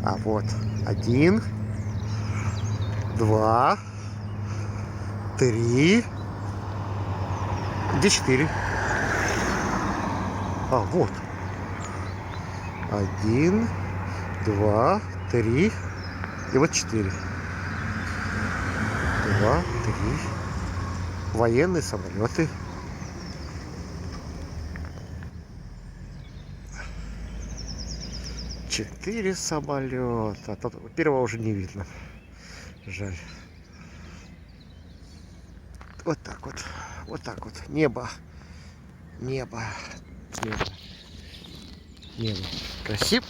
А вот 1, 2, 3. Где 4? А, вот. 1, 2, 3. И вот 4. 2, 3. Военные самолеты. Четыре самолета. Первого уже не видно. Жаль. Вот так вот. Вот так вот. Небо. Небо. Небо. Небо. Красиво.